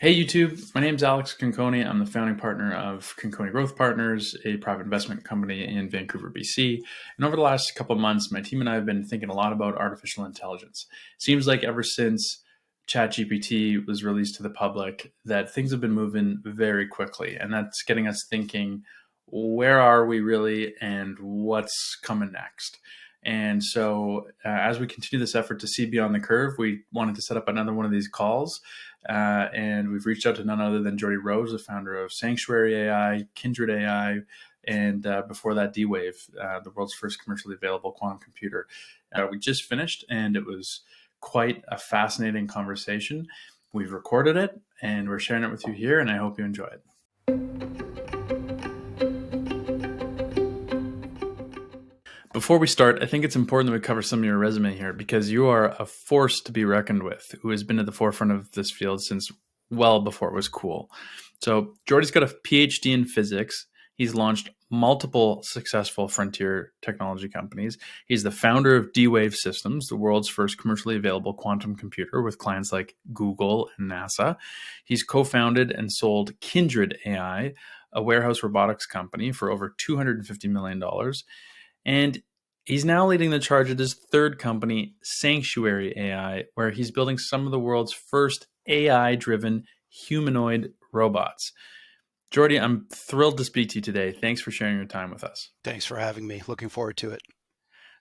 Hey YouTube, my name is Alex Conconi. I'm the founding partner of Conconi Growth Partners, a private investment company in Vancouver, BC. And over the last couple of months, my team and I have been thinking a lot about artificial intelligence. Seems like ever since ChatGPT was released to the public, that things have been moving very quickly. And that's getting us thinking, where are we really and what's coming next? And so, as we continue this effort to see beyond the curve, we wanted to set up another one of these calls. And we've reached out to none other than Geordie Rose, the founder of Sanctuary.AI, Kindred.AI, and before that, DWave, the world's first commercially available quantum computer. We just finished, and it was quite a fascinating conversation. We've recorded it, and we're sharing it with you here, and I hope you enjoy it. Before we start, I think it's important that we cover some of your resume here because you are a force to be reckoned with who has been at the forefront of this field since well before it was cool. So Geordie's got a PhD in physics. He's launched multiple successful frontier technology companies. He's the founder of DWave Systems, the world's first commercially available quantum computer with clients like Google and NASA. He's co-founded and sold Kindred.AI, a warehouse robotics company, for over $250 million. And he's now leading the charge at his third company, Sanctuary.AI, where he's building some of the world's first AI-driven humanoid robots. Geordie, I'm thrilled to speak to you today. Thanks for sharing your time with us. Thanks for having me. Looking forward to it.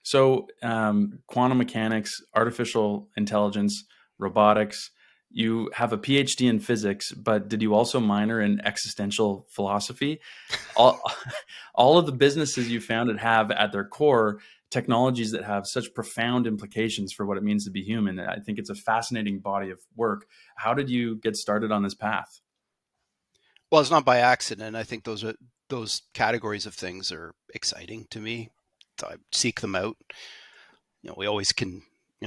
So, quantum mechanics, artificial intelligence, robotics. You have a PhD in physics, but did you also minor in existential philosophy? All of the businesses you founded have at their core technologies that have such profound implications for what it means to be human. I think it's a fascinating body of work. How did you get started on this path? Well, it's not by accident. I think those categories of things are exciting to me. So I seek them out. We always can,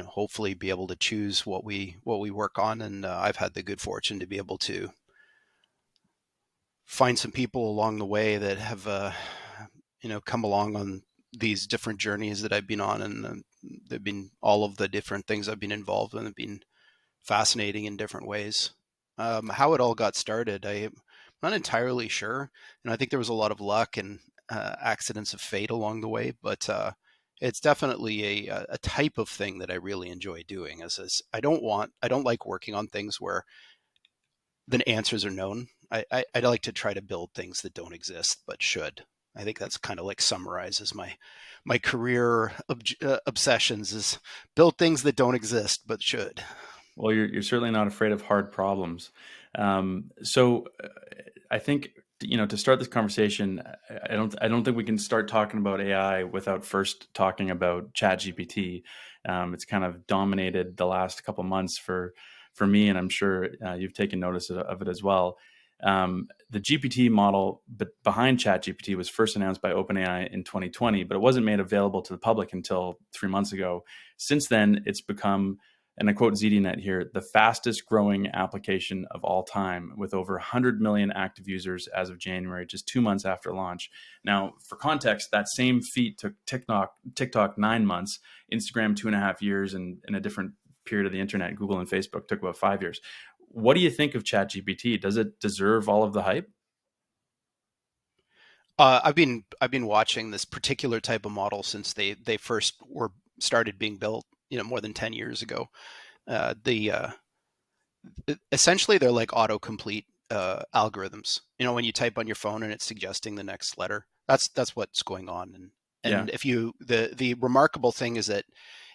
hopefully be able to choose what we work on. And I've had the good fortune to be able to find some people along the way that have, come along on these different journeys that I've been on, and they've been all of the different things I've been involved in have been fascinating in different ways. How it all got started, I'm not entirely sure, and I think there was a lot of luck and accidents of fate along the way, but it's definitely a type of thing that I really enjoy doing. I don't like working on things where the answers are known. I like to try to build things that don't exist but should. I think that's kind of like summarizes my career obsessions, is build things that don't exist but should. Well, you're certainly not afraid of hard problems. So I think, to start this conversation, I don't think we can start talking about AI without first talking about ChatGPT. It's kind of dominated the last couple months for me, and I'm sure you've taken notice of it as well. The GPT model behind ChatGPT was first announced by OpenAI in 2020, but it wasn't made available to the public until 3 months ago. Since then, it's become, and I quote ZDNet here, the fastest growing application of all time, with over 100 million active users as of January, just 2 months after launch. Now, for context, that same feat took TikTok 9 months, Instagram 2.5 years, and in a different period of the internet, Google and Facebook took about 5 years. What do you think of ChatGPT? Does it deserve all of the hype? I've been watching this particular type of model since they first were started being built, more than 10 years ago. Essentially they're like autocomplete algorithms. When you type on your phone and it's suggesting the next letter, that's what's going on. And Yeah. if you the remarkable thing is that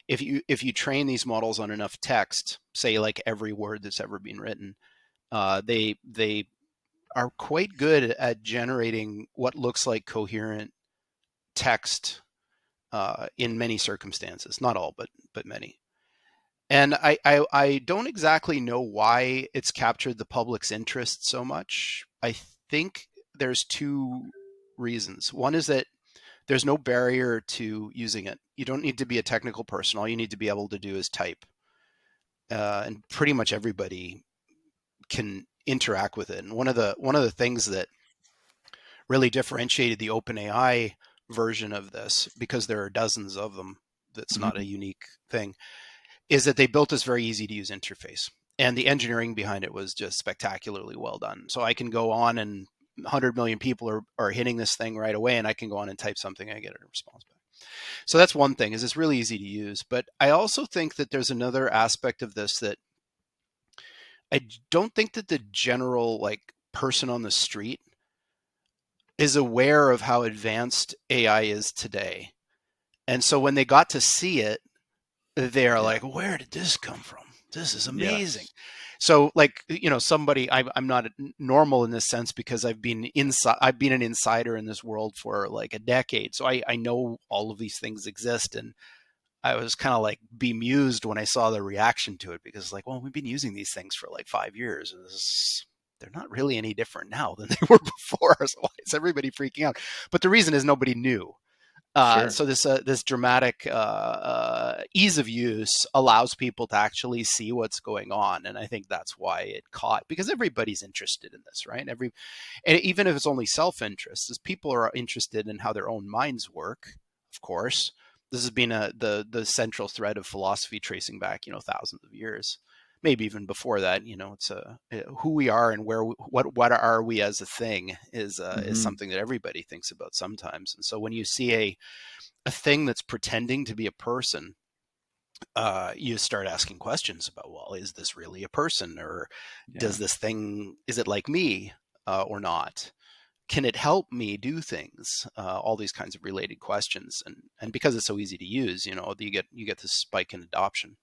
if you train these models on enough text, say like every word that's ever been written, they are quite good at generating what looks like coherent text in many circumstances. Not all, but many. And I don't exactly know why it's captured the public's interest so much. I think there's two reasons. One is that there's no barrier to using it. You don't need to be a technical person. All you need to be able to do is type. And pretty much everybody can interact with it. And one of the things that really differentiated the OpenAI version of this, because there are dozens of them, that's not a unique thing, is that they built this very easy to use interface. and the engineering behind it was just spectacularly well done. So I can go on and 100 million people are hitting this thing right away, and I can go on and type something and I get a response back. So that's one thing, is it's really easy to use. But I also think that there's another aspect of this that I don't think that the general like person on the street is aware of how advanced AI is today. And so when they got to see it, they're Yeah. like, where did this come from? This is amazing. Yes. So like, somebody, I'm not normal in this sense because I've been an insider in this world for like a decade. So I know all of these things exist. And I was kind of like bemused when I saw the reaction to it, because like, well, we've been using these things for like 5 years. They're not really any different now than they were before. So why is everybody freaking out? But the reason is nobody knew. Sure. So this dramatic ease of use allows people to actually see what's going on, and I think that's why it caught, because everybody's interested in this, right? And even if it's only self-interest, as people are interested in how their own minds work, of course. This has been the central thread of philosophy tracing back, thousands of years, maybe even before that. It's who we are and what are we as a thing is Hmm. something that everybody thinks about sometimes. And so when you see a thing that's pretending to be a person, you start asking questions about, well, is this really a person, or Yeah. is it like me, or not? Can it help me do things? All these kinds of related questions, and because it's so easy to use, you get this spike in adoption.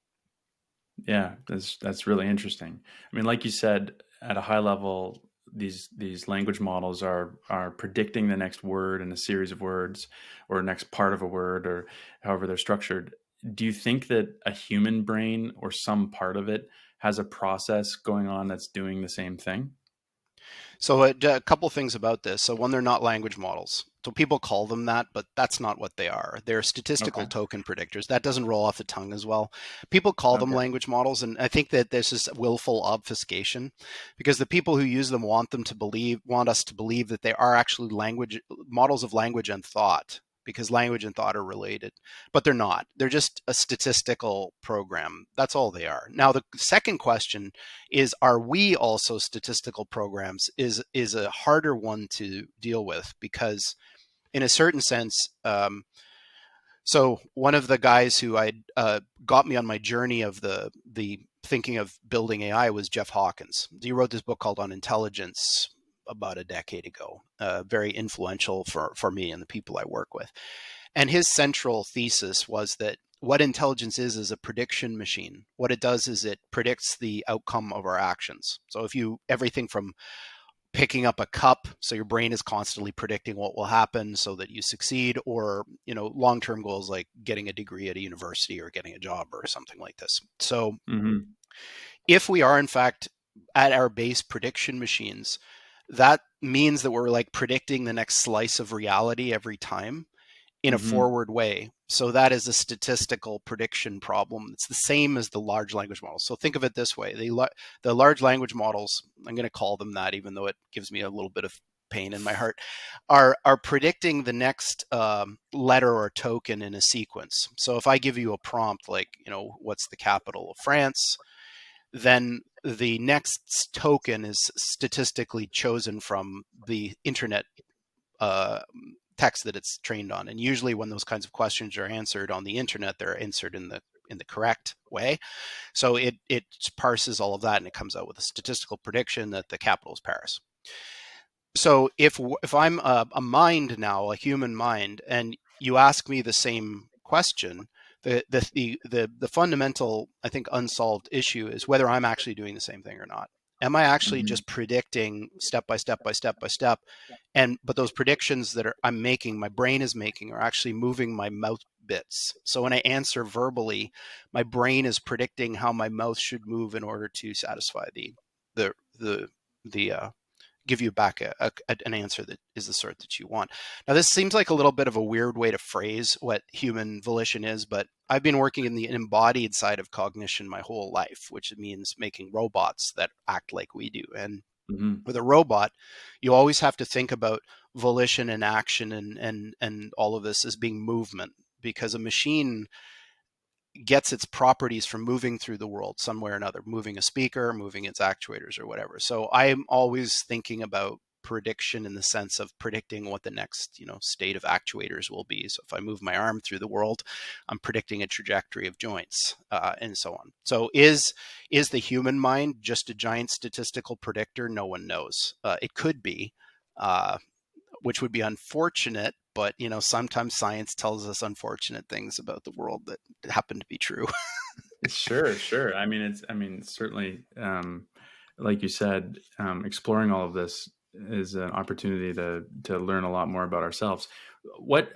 Yeah, that's really interesting. I mean, like you said, at a high level, these language models are predicting the next word in a series of words, or next part of a word, or however they're structured. Do you think that a human brain or some part of it has a process going on that's doing the same thing? So a couple things about this. So one, they're not language models. So people call them that, but that's not what they are. They're statistical Okay. token predictors. That doesn't roll off the tongue as well. People call them Okay. language models, and I think that this is willful obfuscation, because the people who use them want us to believe that they are actually language models of language and thought, because language and thought are related, but they're not. They're just a statistical program. That's all they are. Now, the second question is, are we also statistical programs, is a harder one to deal with, because in a certain sense, so one of the guys who I got me on my journey of the thinking of building AI was Jeff Hawkins. He wrote this book called On Intelligence about a decade ago, very influential for me and the people I work with. And his central thesis was that what intelligence is a prediction machine. What it does is it predicts the outcome of our actions. So if you, everything from picking up a cup, so your brain is constantly predicting what will happen so that you succeed, or long-term goals like getting a degree at a university or getting a job or something like this. So Hmm. if we are in fact at our base prediction machines, that means that we're like predicting the next slice of reality every time in a Hmm. forward way. So that is a statistical prediction problem. It's the same as the large language models. So think of it this way: the large language models, I'm going to call them that, even though it gives me a little bit of pain in my heart, are predicting the next letter or token in a sequence. So if I give you a prompt like, what's the capital of France, then the next token is statistically chosen from the internet uh, text that it's trained on. And usually when those kinds of questions are answered on the internet, they're answered in the correct way. So it parses all of that, and it comes out with a statistical prediction that the capital is Paris. So if I'm a mind now, a human mind, and you ask me the same question, the fundamental, I think, unsolved issue is whether I'm actually doing the same thing or not. Am I actually Hmm. just predicting step by step by step by step, and but those predictions that I'm making, my brain is making, are actually moving my mouth bits. So when I answer verbally, my brain is predicting how my mouth should move in order to satisfy the the the give you back an answer that is the sort that you want. Now, this seems like a little bit of a weird way to phrase what human volition is, but I've been working in the embodied side of cognition my whole life, which means making robots that act like we do. And Hmm. with a robot, you always have to think about volition and action and all of this as being movement, because a machine gets its properties from moving through the world some way or another, moving a speaker, moving its actuators or whatever. So I'm always thinking about prediction in the sense of predicting what the next, state of actuators will be. So if I move my arm through the world, I'm predicting a trajectory of joints, and so on. So is the human mind just a giant statistical predictor? No one knows. It could be, which would be unfortunate, but sometimes science tells us unfortunate things about the world that happen to be true. Sure, sure. Certainly, like you said, exploring all of this is an opportunity to learn a lot more about ourselves. What,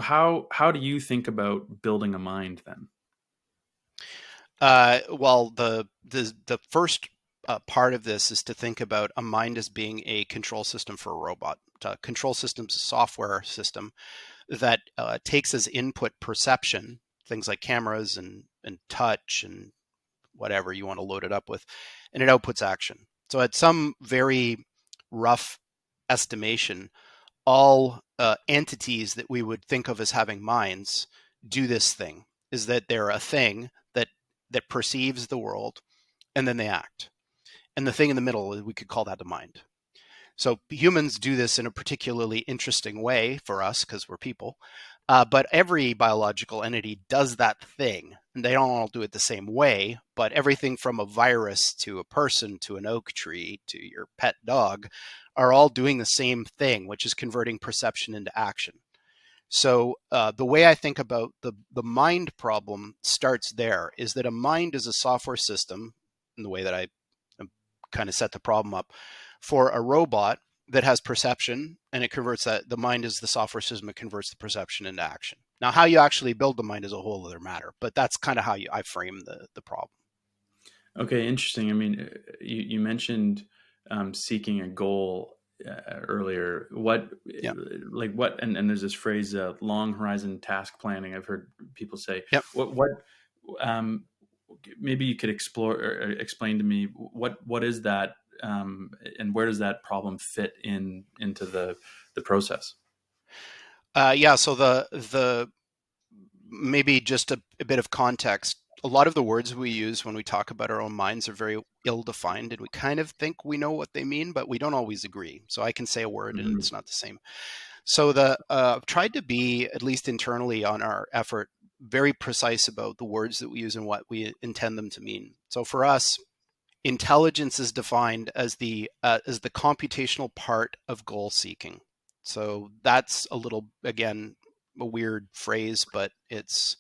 how do you think about building a mind then? Well, the first part of this is to think about a mind as being a control system for a robot. Control system's a software system that takes as input perception, things like cameras and touch and whatever you want to load it up with, and it outputs action. So at some very rough estimation, all entities that we would think of as having minds do this thing, is that they're a thing that perceives the world, and then they act. And the thing in the middle, we could call that the mind. So humans do this in a particularly interesting way for us because we're people. But every biological entity does that thing, and they don't all do it the same way. But everything from a virus to a person to an oak tree to your pet dog are all doing the same thing, which is converting perception into action. So the way I think about the mind problem starts there, is that a mind is a software system, in the way that I kind of set the problem up, for a robot that has perception, and it converts that. The mind is the software system that converts the perception into action. Now, how you actually build the mind is a whole other matter, but that's kind of how I frame the problem. Okay, interesting. You mentioned seeking a goal earlier. Yeah. And there's this phrase, long horizon task planning. I've heard people say, Yep. what, um, maybe you could explore or explain to me what is that, and where does that problem fit into the process? Yeah. So the maybe just a bit of context. A lot of the words we use when we talk about our own minds are very ill-defined, and we kind of think we know what they mean, but we don't always agree. So I can say a word and Hmm. it's not the same. So the tried to be, at least internally on our effort, very precise about the words that we use and what we intend them to mean. So for us, intelligence is defined as the computational part of goal seeking. So that's a little, again, a weird phrase, but it's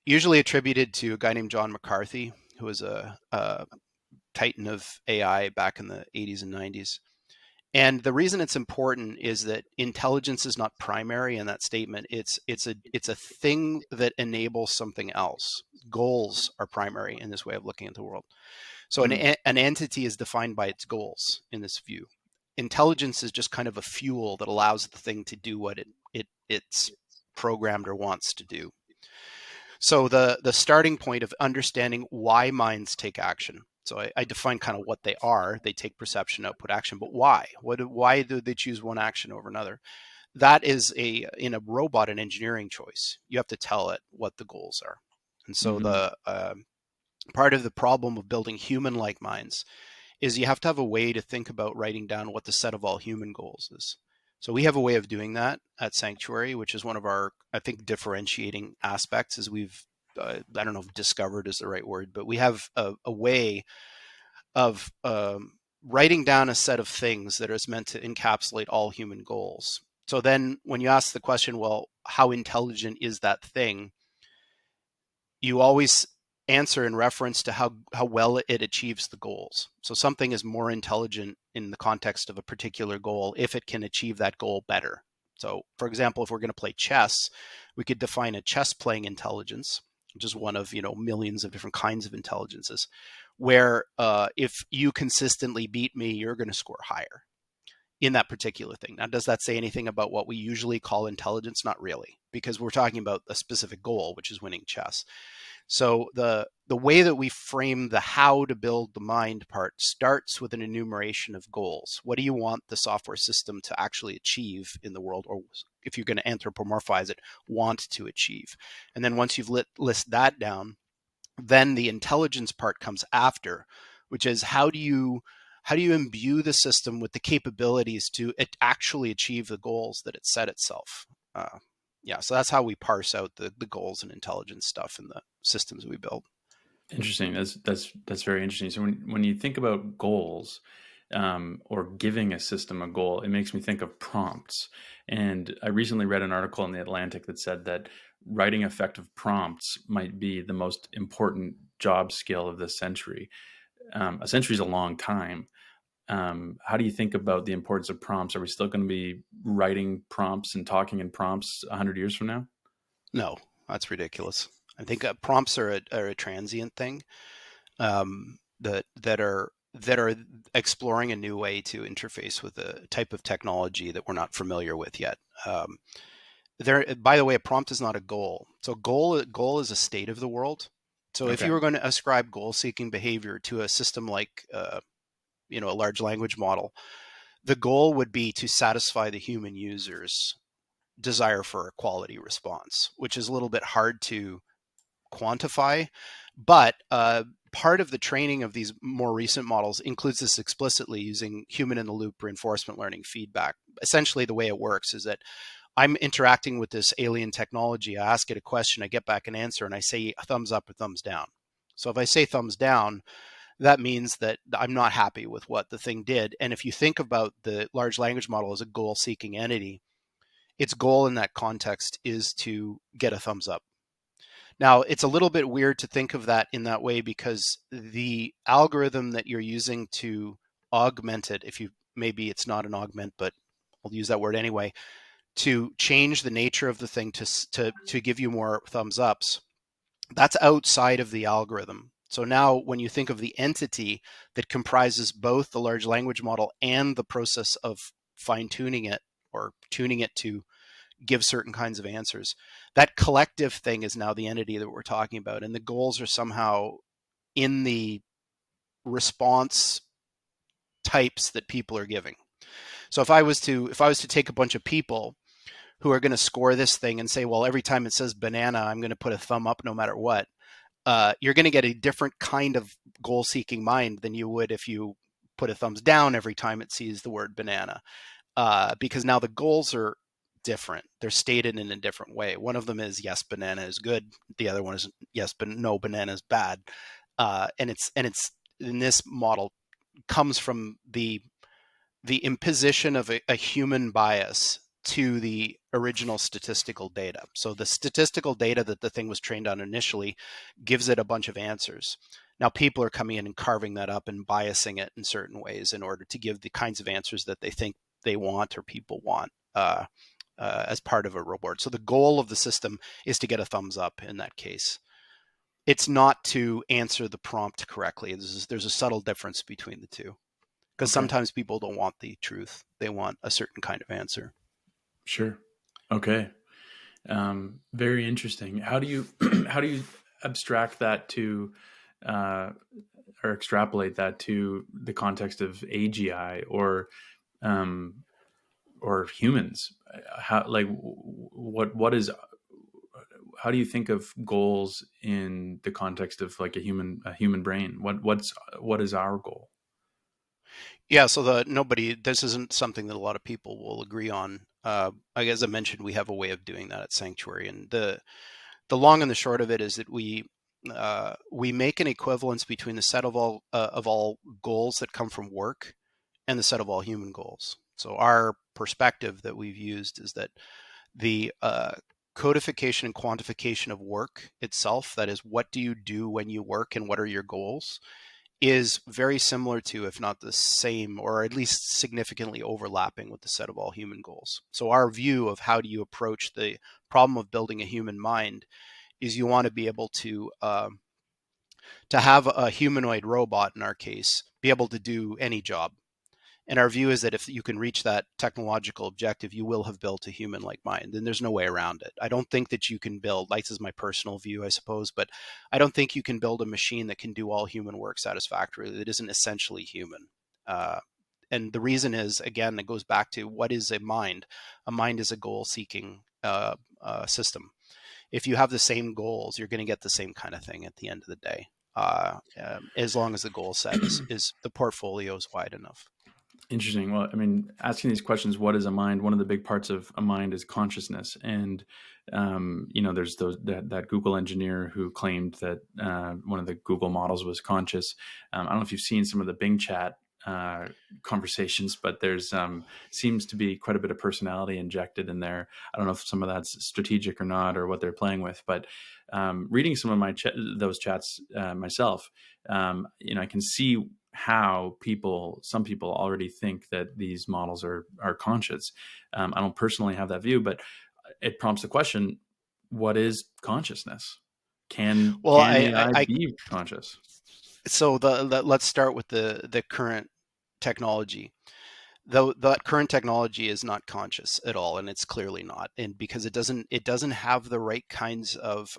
usually attributed to a guy named John McCarthy, who was a titan of AI back in the 80s and 90s. And the reason it's important is that intelligence is not primary in that statement. It's a thing that enables something else. Goals are primary in this way of looking at the world. So an entity is defined by its goals in this view. Intelligence is just kind of a fuel that allows the thing to do what it's programmed or wants to do. So the starting point of understanding why minds take action. So I define kind of what they are. They take perception, output, action, but why? Why do they choose one action over another? That is in a robot an engineering choice. You have to tell it what the goals are. And so Hmm. the part of the problem of building human-like minds is you have to have a way to think about writing down what the set of all human goals is. So we have a way of doing that at Sanctuary, which is one of our, I think, differentiating aspects. Is we've, I don't know if discovered is the right word, but we have a way of writing down a set of things that is meant to encapsulate all human goals. So then when you ask the question, well, how intelligent is that thing? You always answer in reference to how well it achieves the goals. So something is more intelligent in the context of a particular goal if it can achieve that goal better. So for example, if we're going to play chess, we could define a chess playing intelligence, which is one of millions of different kinds of intelligences, where if you consistently beat me, you're going to score higher in that particular thing. Now, does that say anything about what we usually call intelligence? Not really, because we're talking about a specific goal, which is winning chess. So the way that we frame the how to build the mind part starts with an enumeration of goals. What do you want the software system to actually achieve in the world, or if you're going to anthropomorphize it, want to achieve. And then once you've list that down, then the intelligence part comes after, which is how do you imbue the system with the capabilities to actually achieve the goals that it set itself. Yeah, so that's how we parse out the goals and intelligence stuff in the systems we build. Interesting. That's very interesting. So when you think about goals, or giving a system a goal, it makes me think of prompts. And I recently read an article in the Atlantic that said that writing effective prompts might be the most important job skill of this century. A century is a long time. How do you think about the importance of prompts? Are we still going to be writing prompts and talking in prompts 100 years from now? No, that's ridiculous. I think prompts are a transient thing, that are exploring a new way to interface with a type of technology that we're not familiar with yet. By the way, a prompt is not a goal. So goal is a state of the world. So if Okay. you were going to ascribe goal-seeking behavior to a system like a large language model, the goal would be to satisfy the human user's desire for a quality response, which is a little bit hard to quantify. But part of the training of these more recent models includes this explicitly using human in the loop reinforcement learning feedback. Essentially, the way it works is that I'm interacting with this alien technology. I ask it a question, I get back an answer, and I say thumbs up or thumbs down. So if I say thumbs down, that means that I'm not happy with what the thing did. And if you think about the large language model as a goal-seeking entity, its goal in that context is to get a thumbs up. Now, it's a little bit weird to think of that in that way because the algorithm that you're using to augment it, if you maybe it's not an augment, but I'll use that word anyway, to change the nature of the thing to give you more thumbs ups, that's outside of the algorithm. So now when you think of the entity that comprises both the large language model and the process of fine tuning it or tuning it to give certain kinds of answers, that collective thing is now the entity that we're talking about. And the goals are somehow in the response types that people are giving. So if I was to take a bunch of people who are going to score this thing and say, well, every time it says banana, I'm going to put a thumb up no matter what, you're going to get a different kind of goal-seeking mind than you would if you put a thumbs down every time it sees the word banana, because now the goals are different. They're stated in a different way. One of them is yes, banana is good. The other one is yes, but no, banana is bad. And it's in this model comes from the imposition of a human bias to the original statistical data. So the statistical data that the thing was trained on initially gives it a bunch of answers. Now people are coming in and carving that up and biasing it in certain ways in order to give the kinds of answers that they think they want or people want as part of a reward. So the goal of the system is to get a thumbs up in that case. It's not to answer the prompt correctly. There's a subtle difference between the two, because Okay. sometimes people don't want the truth. They want a certain kind of answer. Sure. Okay. Very interesting. How do you how do you abstract that to uh, or extrapolate that to the context of AGI um, or humans? How like what is how do you think of goals in the context of like a human brain? What is our goal? Yeah, so this isn't something that a lot of people will agree on. As I mentioned, we have a way of doing that at Sanctuary, and the long and the short of it is that we make an equivalence between the set of all goals that come from work and the set of all human goals. So our perspective that we've used is that the codification and quantification of work itself, that is, what do you do when you work and what are your goals, is very similar to, if not the same, or at least significantly overlapping with the set of all human goals. So our view of how do you approach the problem of building a human mind is you want to be able to have a humanoid robot, in our case, be able to do any job. And our view is that if you can reach that technological objective, you will have built a human-like mind, and there's no way around it. I don't think that you can build, like, this is my personal view, I suppose, but I don't think you can build a machine that can do all human work satisfactorily that isn't essentially human. Uh, And the reason is, again, it goes back to what is a mind. A mind is a goal-seeking system. If you have the same goals, you're going to get the same kind of thing at the end of the day. As long as the goal set is the portfolio is wide enough. Interesting. Well, I mean, asking these questions, what is a mind? One of the big parts of a mind is consciousness. And, there's that Google engineer who claimed that one of the Google models was conscious. I don't know if you've seen some of the BingChat conversations, but there's seems to be quite a bit of personality injected in there. I don't know if some of that's strategic or not, or what they're playing with. But reading some of those chats myself, I can see how some people already think that these models are conscious. I don't personally have that view, but it prompts the question: what is consciousness? Can Well, AI be conscious? so let's start with the current technology. Though that current technology is not conscious at all, and it's clearly not, and because it doesn't have the right kinds of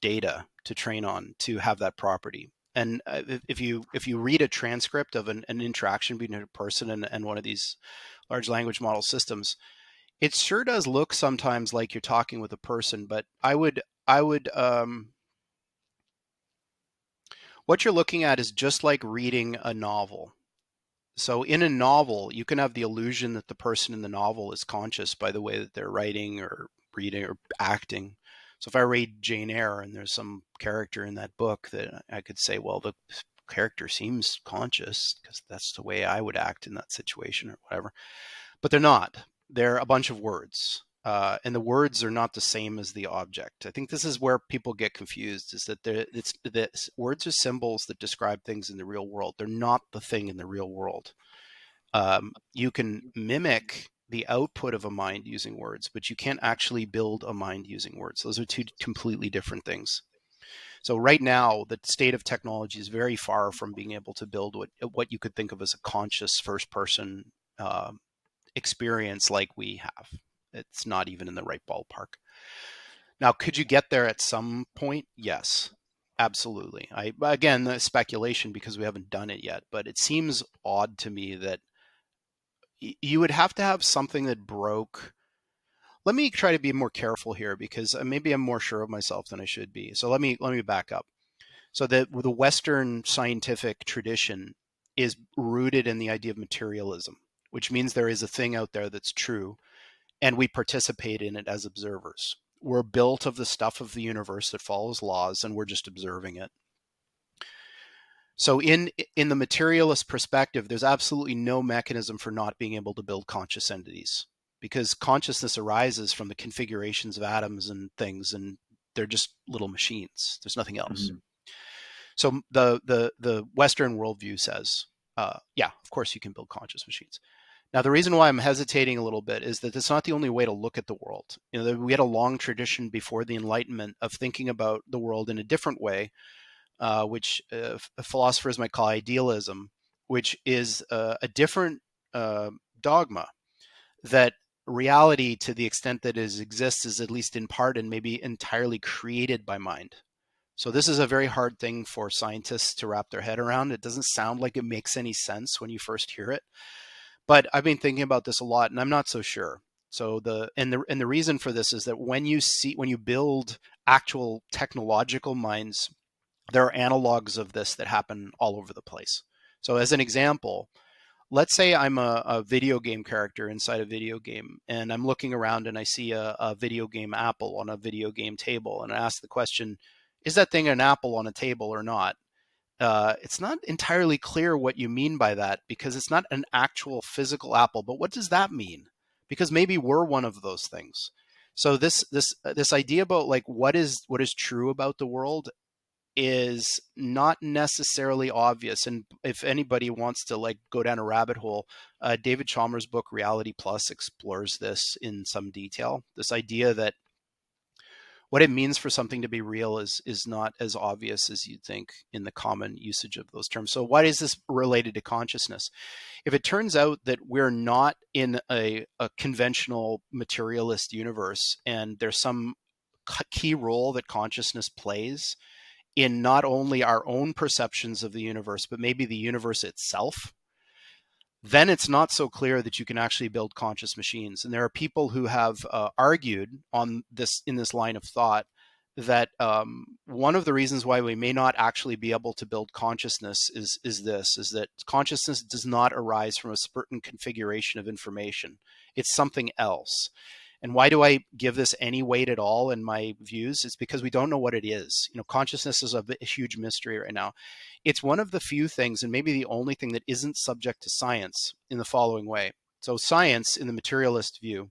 data to train on to have that property. And if you read a transcript of an interaction between a person and one of these large language model systems, it sure does look sometimes like you're talking with a person. But I would what you're looking at is just like reading a novel. So in a novel, you can have the illusion that the person in the novel is conscious by the way that they're writing or reading or acting. So if I read Jane Eyre and there's some character in that book that I could say, well, the character seems conscious because that's the way I would act in that situation or whatever. But they're not. They're a bunch of words. And the words are not the same as the object. I think this is where people get confused, is that words are symbols that describe things in the real world. They're not the thing in the real world. You can mimic the output of a mind using words, but you can't actually build a mind using words. Those are two completely different things. So right now, the state of technology is very far from being able to build what you could think of as a conscious first person experience like we have. It's not even in the right ballpark. Now, could you get there at some point? Yes, absolutely. Again, the speculation because we haven't done it yet, but it seems odd to me that you would have to have something that broke. Let me try to be more careful here because maybe I'm more sure of myself than I should be. So let me back up. So the Western scientific tradition is rooted in the idea of materialism, which means there is a thing out there that's true, and we participate in it as observers. We're built of the stuff of the universe that follows laws, and we're just observing it. So in the materialist perspective, there's absolutely no mechanism for not being able to build conscious entities, because consciousness arises from the configurations of atoms and things, and they're just little machines. There's nothing else. Mm-hmm. So the Western worldview says, yeah, of course you can build conscious machines. Now, the reason why I'm hesitating a little bit is that it's not the only way to look at the world. We had a long tradition before the Enlightenment of thinking about the world in a different way, which philosophers might call idealism, which is a different dogma that reality, to the extent that it exists, is at least in part and maybe entirely created by mind. So this is a very hard thing for scientists to wrap their head around. It doesn't sound like it makes any sense when you first hear it, but I've been thinking about this a lot, and I'm not so sure. So the reason for this is that when you build actual technological minds, there are analogs of this that happen all over the place. So as an example, let's say I'm a video game character inside a video game, and I'm looking around and I see a video game apple on a video game table, and I ask the question, is that thing an apple on a table or not? It's not entirely clear what you mean by that, because it's not an actual physical apple. But what does that mean? Because maybe we're one of those things. So this idea about like what is true about the world is not necessarily obvious. And if anybody wants to like go down a rabbit hole, David Chalmers' book Reality Plus explores this in some detail. This idea that what it means for something to be real is not as obvious as you'd think in the common usage of those terms. So why is this related to consciousness? If it turns out that we're not in a conventional materialist universe, and there's some key role that consciousness plays in not only our own perceptions of the universe, but maybe the universe itself, then it's not so clear that you can actually build conscious machines. And there are people who have argued on this in this line of thought that one of the reasons why we may not actually be able to build consciousness is that consciousness does not arise from a certain configuration of information. It's something else. And why do I give this any weight at all in my views? It's because we don't know what it is. Consciousness is a huge mystery right now. It's one of the few things, and maybe the only thing, that isn't subject to science in the following way. So science, in the materialist view,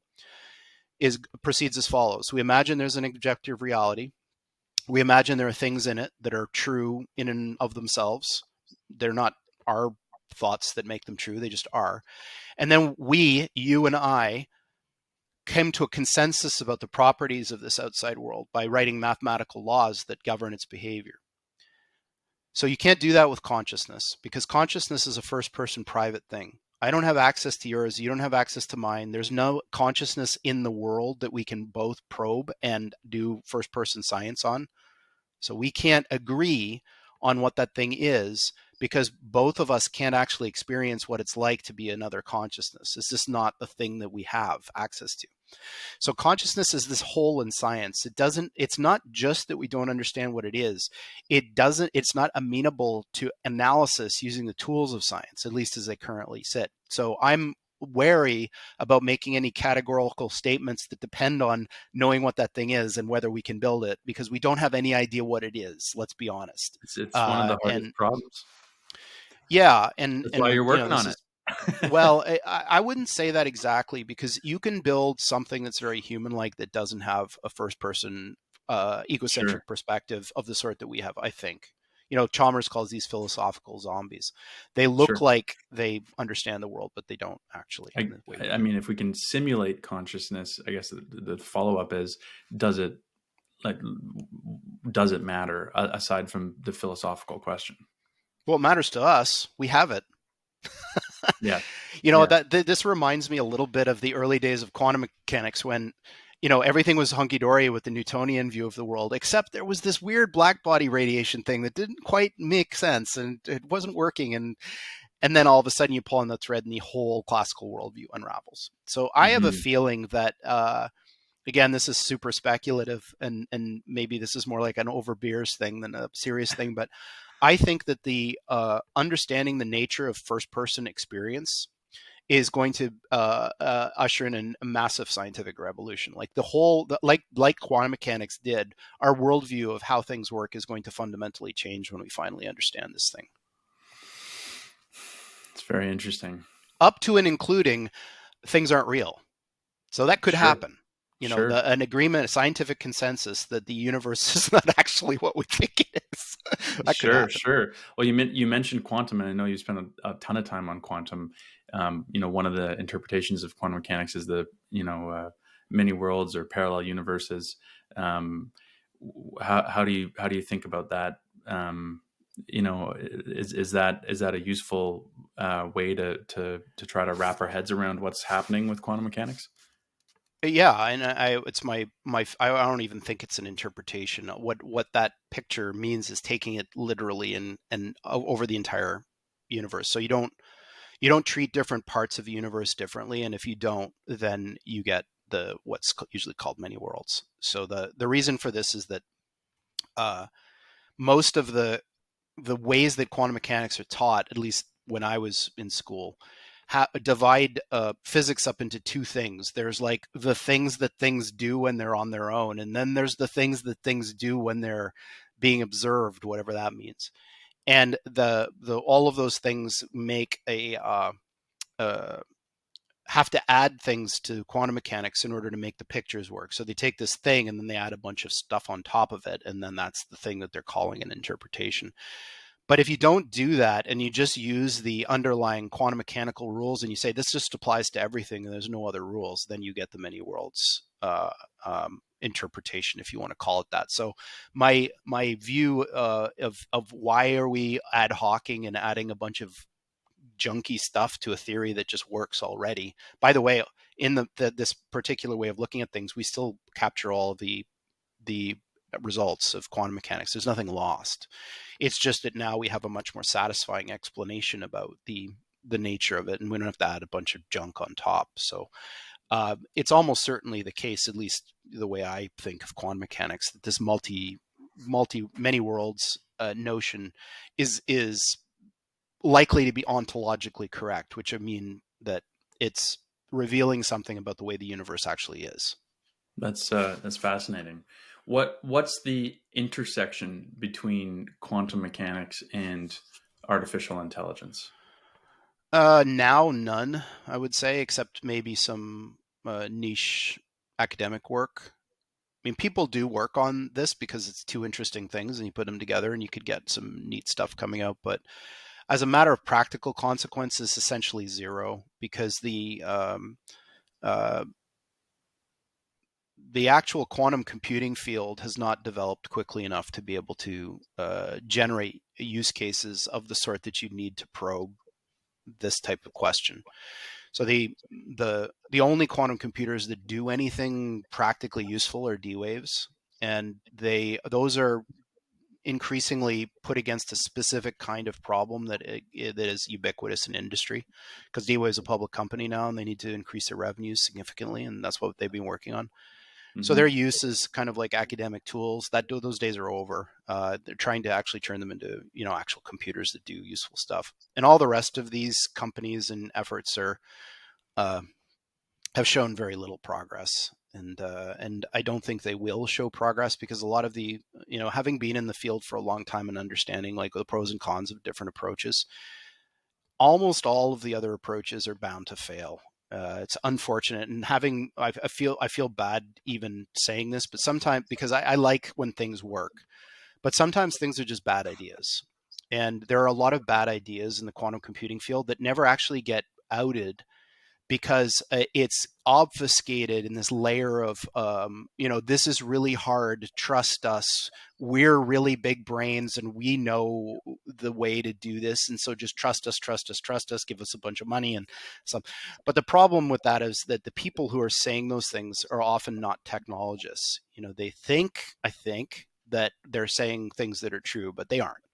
proceeds as follows. We imagine there's an objective reality. We imagine there are things in it that are true in and of themselves. They're not our thoughts that make them true. They just are. And then we, you and I, came to a consensus about the properties of this outside world by writing mathematical laws that govern its behavior. So you can't do that with consciousness, because consciousness is a first-person private thing. I don't have access to yours. You don't have access to mine. There's no consciousness in the world that we can both probe and do first-person science on. So we can't agree on what that thing is, because both of us can't actually experience what it's like to be another consciousness. It's just not the thing that we have access to. So consciousness is this hole in science. It's not just that we don't understand what it is. It's not amenable to analysis using the tools of science, at least as they currently sit. So I'm wary about making any categorical statements that depend on knowing what that thing is and whether we can build it, because we don't have any idea what it is. Let's be honest. It's one of the hardest And problems. yeah, That's why you're working this on it. is, well, I wouldn't say that exactly, because you can build something that's very human-like that doesn't have a first-person egocentric Sure, perspective of the sort that we have, I think. Chalmers calls these philosophical zombies. They look sure. like they understand the world, but they don't actually I, in the way we I do. mean, if we can simulate consciousness, I guess the follow up is, does it like does it matter aside from the philosophical question? Well, it matters to us. We have it. Yeah, yeah, This reminds me a little bit of the early days of quantum mechanics, when everything was hunky-dory with the Newtonian view of the world, except there was this weird black body radiation thing that didn't quite make sense, and it wasn't working, and then all of a sudden you pull on the thread and the whole classical worldview unravels. So I have a hmm feeling that again, this is super speculative, and maybe this is more like an over beers thing than a serious thing, but I think that the understanding the nature of first person experience is going to usher in a massive scientific revolution. Like like quantum mechanics did, our worldview of how things work is going to fundamentally change when we finally understand this thing. it's very interesting. Up to and including things aren't real. So that could Sure, happen. sure. An agreement, a scientific consensus that the universe is not actually what we think it is. That could Sure, happen. sure. Well, you mentioned quantum, and I know you spent a ton of time on quantum. One of the interpretations of quantum mechanics is the many worlds or parallel universes. Um, how do you think about that? Is that a useful way to try to wrap our heads around what's happening with quantum mechanics? Yeah, and it's I don't even think it's an interpretation. What that picture means is taking it literally and over the entire universe. So you don't treat different parts of the universe differently, and if you don't, then you get the what's usually called many worlds. So the reason for this is that uh, most of the ways that quantum mechanics are taught, at least when I was in school, divide physics up into two things. There's like the things that things do when they're on their own, and then there's the things that things do when they're being observed, whatever that means. And the all of those things make uh, have to add things to quantum mechanics in order to make the pictures work. So they take this thing and then they add a bunch of stuff on top of it, and then that's the thing that they're calling an interpretation. But if you don't do that and you just use the underlying quantum mechanical rules and you say this just applies to everything and there's no other rules, then you get the many worlds interpretation, if you want to call it that. So my view of why are we ad hocing and adding a bunch of junky stuff to a theory that just works already? By the way, in this particular way of looking at things, we still capture all of the results of quantum mechanics. There's nothing lost. It's just that now we have a much more satisfying explanation about the the nature of it, and we don't have to add a bunch of junk on top. So it's almost certainly the case, at least the way I think of quantum mechanics, that this many worlds notion is likely to be ontologically correct, which I mean that it's revealing something about the way the universe actually is. That's fascinating. What's the intersection between quantum mechanics and artificial intelligence? Now, none, I would say, except maybe some niche academic work. I mean, people do work on this because it's two interesting things, and you put them together, and you could get some neat stuff coming out. But as a matter of practical consequences, essentially zero, because uh, the actual quantum computing field has not developed quickly enough to be able to generate use cases of the sort that you need to probe this type of question. So the only quantum computers that do anything practically useful are D-Waves, and those are increasingly put against a specific kind of problem that is ubiquitous in industry, because D-Wave is a public company now and they need to increase their revenues significantly, and that's what they've been working on. So their Hmm. use is kind of like academic tools. Those days are over. They're trying to actually turn them into actual computers that do useful stuff. And all the rest of these companies and efforts are uh, have shown very little progress. And I don't think they will show progress, because a lot of the having been in the field for a long time and understanding like the pros and cons of different approaches, almost all of the other approaches are bound to fail. It's unfortunate, and I feel bad even saying this, but sometimes, because I like when things work, but sometimes things are just bad ideas, and there are a lot of bad ideas in the quantum computing field that never actually get outed, because it's obfuscated in this layer of this is really hard, trust us, we're really big brains and we know the way to do this, and so just trust us, trust us, trust us, give us a bunch of money and some. But the problem with that is that the people who are saying those things are often not technologists. They think, I think, that they're saying things that are true, but they aren't.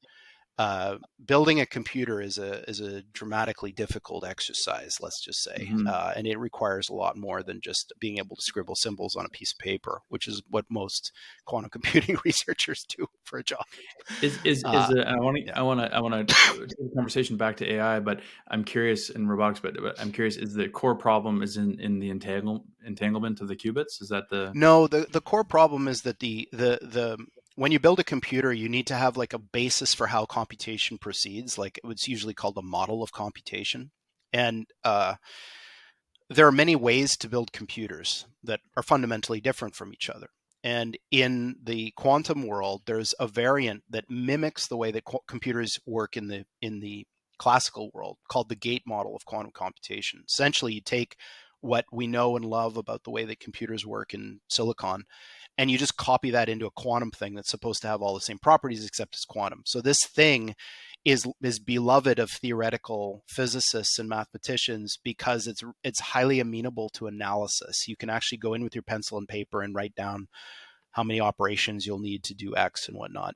Building a computer is a dramatically difficult exercise, let's just say, Hmm. and it requires a lot more than just being able to scribble symbols on a piece of paper, which is what most quantum computing researchers do for a job. Is Uh, I want to yeah. take the conversation back to AI, but I'm curious in robotics. But I'm curious: is the core problem is in the entanglement of the qubits? Is that the? No, the core problem is that the when you build a computer, you need to have like a basis for how computation proceeds. Like it's usually called a model of computation, and there are many ways to build computers that are fundamentally different from each other. And in the quantum world, there's a variant that mimics the way that computers work in the classical world, called the gate model of quantum computation. Essentially, you take what we know and love about the way that computers work in silicon, and you just copy that into a quantum thing that's supposed to have all the same properties except it's quantum. So this thing is beloved of theoretical physicists and mathematicians because it's highly amenable to analysis. You can actually go in with your pencil and paper and write down how many operations you'll need to do X and whatnot.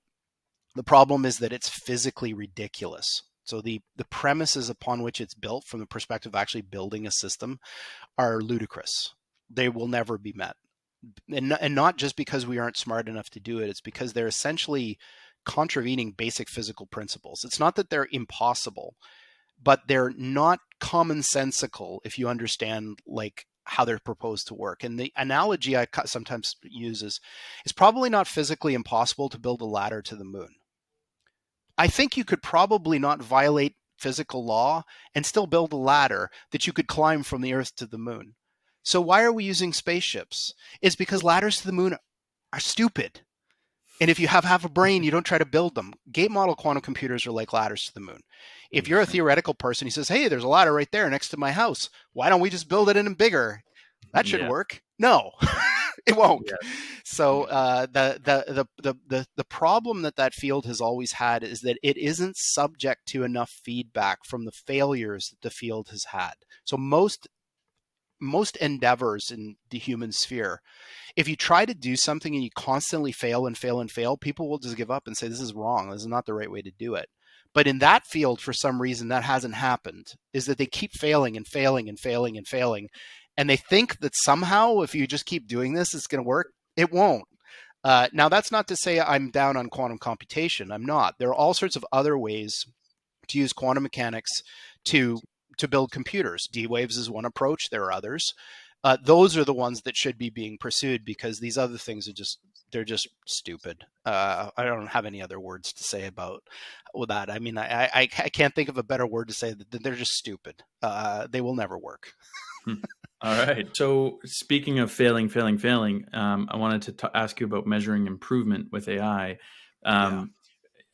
The problem is that it's physically ridiculous. So the premises upon which it's built, from the perspective of actually building a system, are ludicrous. They will never be met. And not just because we aren't smart enough to do it, it's because they're essentially contravening basic physical principles. It's not that they're impossible, but they're not commonsensical if you understand like how they're proposed to work. And the analogy I sometimes use is it's probably not physically impossible to build a ladder to the moon. I think you could probably not violate physical law and still build a ladder that you could climb from the Earth to the moon. So why are we using spaceships? It's because ladders to the moon are stupid. And if you have half a brain, you don't try to build them. Gate model quantum computers are like ladders to the moon. If you're a Interesting. theoretical person who says, hey, there's a ladder right there next to my house, why don't we just build it in bigger? That should Yeah. work. No, it won't. Yeah. So Interesting. the problem that field has always had is that it isn't subject to enough feedback from the failures that the field has had. So most most endeavors in the human sphere, if you try to do something and you constantly fail and fail and fail, people will just give up and say, this is wrong. This is not the right way to do it. But in that field, for some reason, that hasn't happened, is that they keep failing and failing and failing and failing. And they think that somehow, if you just keep doing this, it's going to work. It won't. Now, that's not to say I'm down on quantum computation. I'm not. There are all sorts of other ways to use quantum mechanics to build computers. D-Waves is one approach. There are others. Those are the ones that should be being pursued, because these other things are they're just stupid. I don't have any other words to say about that. I mean, I can't think of a better word to say that they're just stupid. They will never work. Hmm. All right. So speaking of failing, I wanted to ask you about measuring improvement with AI. Yeah.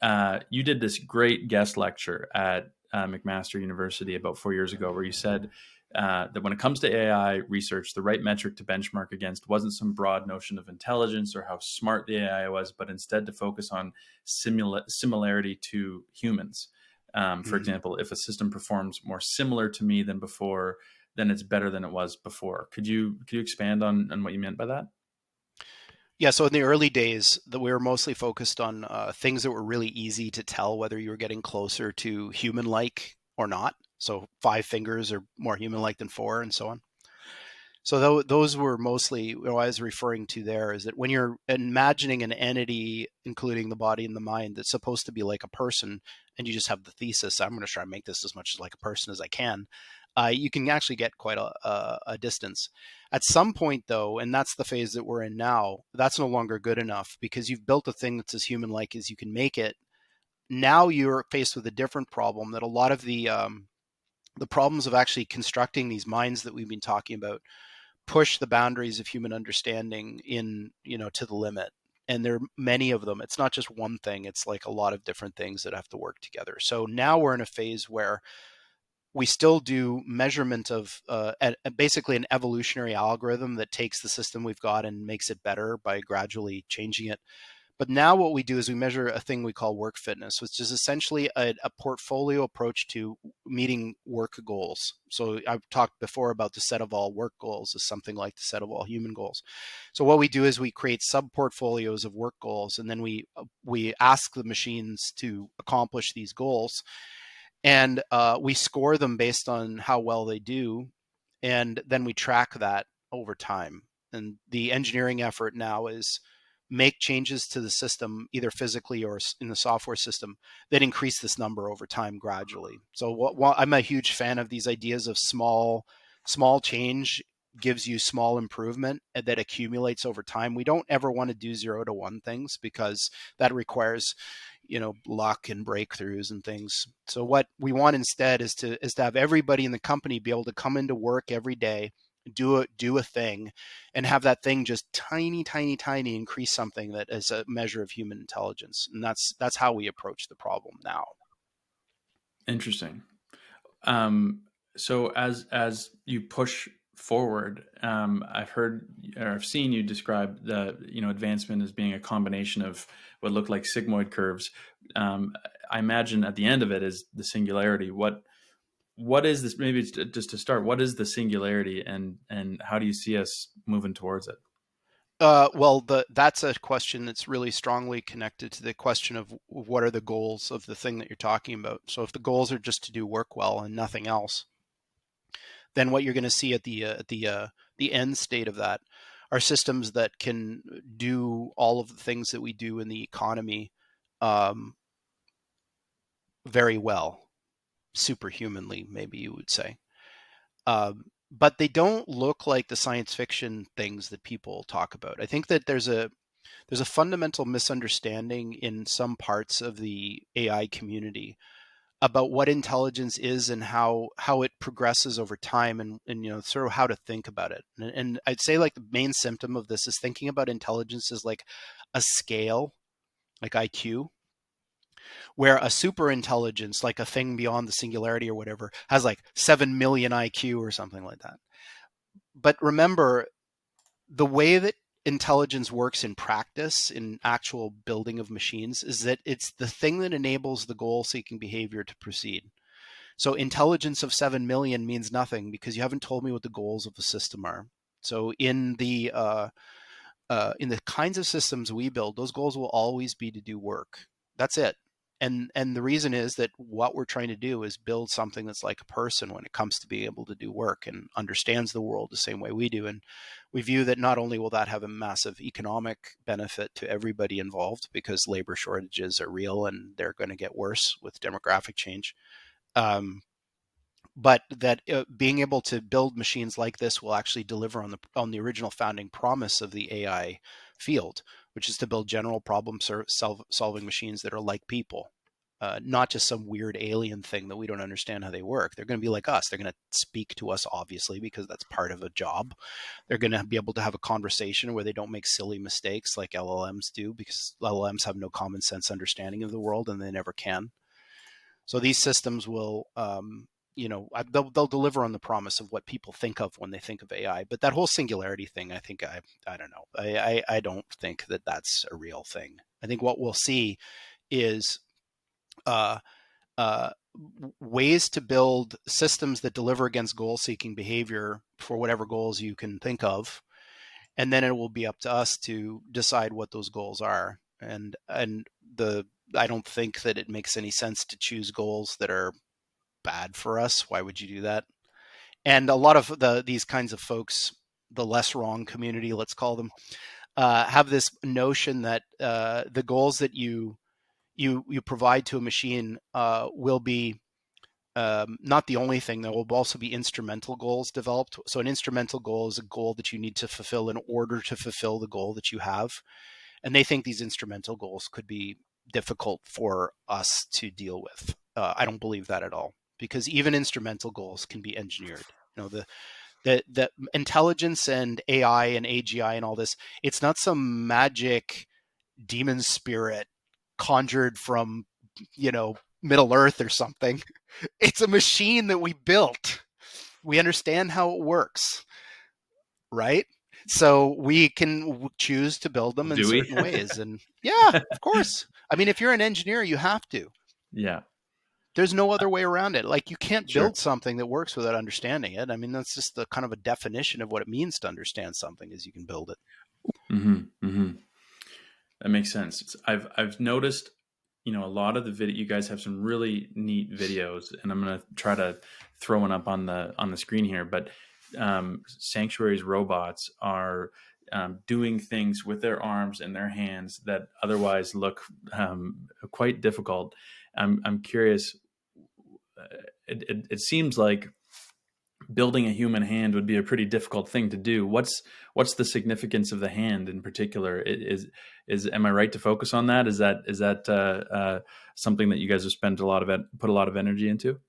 Um, you did this great guest lecture at McMaster University about 4 years ago, where you said that when it comes to AI research, the right metric to benchmark against wasn't some broad notion of intelligence or how smart the AI was, but instead to focus on similarity to humans. For Mm-hmm. example, if a system performs more similar to me than before, then it's better than it was before. Could you expand on what you meant by that? Yeah, so in the early days, we were mostly focused on things that were really easy to tell whether you were getting closer to human-like or not. So 5 fingers are more human-like than 4, and so on. So those were mostly what I was referring to there, is that when you're imagining an entity, including the body and the mind, that's supposed to be like a person, and you just have the thesis, I'm going to try and make this as much like a person as I can, you can actually get quite a distance. At some point, though, and that's the phase that we're in now, that's no longer good enough, because you've built a thing that's as human-like as you can make it. Now you're faced with a different problem, that a lot of the problems of actually constructing these minds that we've been talking about push the boundaries of human understanding in, to the limit. And there are many of them. It's not just one thing. It's like a lot of different things that have to work together. So now we're in a phase where we still do measurement of basically an evolutionary algorithm that takes the system we've got and makes it better by gradually changing it. But now what we do is we measure a thing we call work fitness, which is essentially a portfolio approach to meeting work goals. So I've talked before about the set of all work goals is something like the set of all human goals. So what we do is we create sub portfolios of work goals, and then we ask the machines to accomplish these goals, and we score them based on how well they do, and then we track that over time. And the engineering effort now is make changes to the system, either physically or in the software system, that increase this number over time gradually. So I'm a huge fan of these ideas of small change gives you small improvement that accumulates over time. We don't ever want to do 0 to 1 things, because that requires luck and breakthroughs and things. So what we want instead is to have everybody in the company be able to come into work every day, do a thing, and have that thing just tiny increase something that is a measure of human intelligence. And that's how we approach the problem now. Interesting. Um, so as you push forward, I've heard or I've seen you describe the advancement as being a combination of what look like sigmoid curves. I imagine at the end of it is the singularity. What is this? Maybe just to start, what is the singularity, and how do you see us moving towards it? Well, that's a question that's really strongly connected to the question of what are the goals of the thing that you're talking about. So if the goals are just to do work well and nothing else, then what you're going to see at the end state of that are systems that can do all of the things that we do in the economy um, very well, superhumanly, maybe you would say. But they don't look like the science fiction things that people talk about. I think that there's a fundamental misunderstanding in some parts of the AI community about what intelligence is and how it progresses over time, and sort of how to think about it. And I'd say like the main symptom of this is thinking about intelligence as like a scale, like IQ, where a super intelligence, like a thing beyond the singularity or whatever, has like 7 million IQ or something like that. But remember, the way that intelligence works in practice, in actual building of machines, is that it's the thing that enables the goal seeking behavior to proceed. So intelligence of 7 million means nothing because you haven't told me what the goals of the system are. So in the kinds of systems we build, those goals will always be to do work. That's it. And the reason is that what we're trying to do is build something that's like a person when it comes to being able to do work and understands the world the same way we do. And we view that not only will that have a massive economic benefit to everybody involved because labor shortages are real and they're going to get worse with demographic change, um, but that being able to build machines like this will actually deliver on the original founding promise of the AI field, which is to build general problem solving machines that are like people, not just some weird alien thing that we don't understand how they work. They're going to be like us. They're going to speak to us, obviously, because that's part of a job. They're going to be able to have a conversation where they don't make silly mistakes like LLMs do, because LLMs have no common sense understanding of the world and they never can. So these systems will, they'll deliver on the promise of what people think of when they think of AI. But that whole singularity thing, I don't know. I don't think that that's a real thing. I think what we'll see is uh, uh, ways to build systems that deliver against goal-seeking behavior for whatever goals you can think of, and then it will be up to us to decide what those goals are. And the I don't think that it makes any sense to choose goals that are bad for us. Why would you do that? And a lot of these kinds of folks, the less wrong community, let's call them, have this notion that the goals that you provide to a machine will be not the only thing. There will also be instrumental goals developed. So an instrumental goal is a goal that you need to fulfill in order to fulfill the goal that you have. And they think these instrumental goals could be difficult for us to deal with. I don't believe that at all, because even instrumental goals can be engineered. The intelligence and AI and AGI and all this, it's not some magic demon spirit conjured from, Middle Earth or something. It's a machine that we built. We understand how it works, right? So we can choose to build them in Do we? certain ways. And yeah, of course. I mean, if you're an engineer, you have to. Yeah, There's no other way around it. Like, you can't sure. build something that works without understanding it. I mean, that's just the kind of a definition of what it means to understand something, is you can build it. That makes sense. I've noticed, a lot of the video. You guys have some really neat videos, and I'm gonna try to throw one up on the screen here. But Sanctuary's robots are doing things with their arms and their hands that otherwise look quite difficult. I'm curious. It seems like building a human hand would be a pretty difficult thing to do. What's the significance of the hand in particular? Is am I right to focus on that? Is that something that you guys have put a lot of energy into?